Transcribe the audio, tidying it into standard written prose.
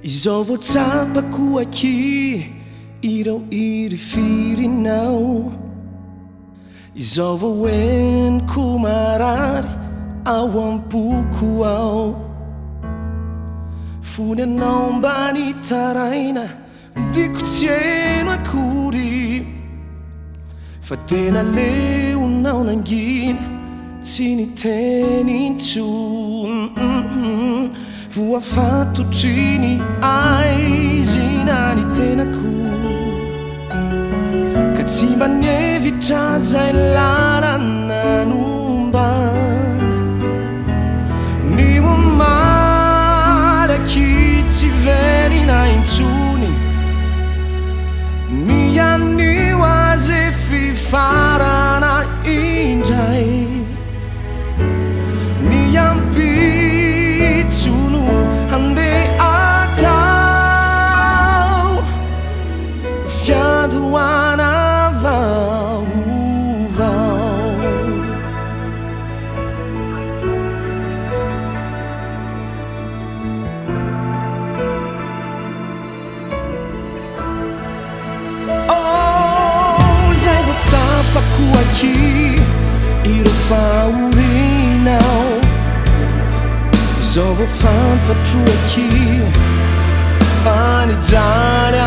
Izao vao tsapako aky ireo iry firinao. Izao vao eniko marary ao am-poko ao. Fony anao mba nitaraina diko tsy eno akory, fa tena leonao nangina tsy niteny intsony. Voafatotry ny aizina ny tenako, ka tsy mba nievitra zay lalana nombana. Ny omalaky tsy verina intsony, ny anio azy fifarana indray. Ny ampitsono handeha atao fiadoana vaovao. Oh, zay vao tsapako aky ireo fahorinao. Izao vao fantatro aky fa nijaly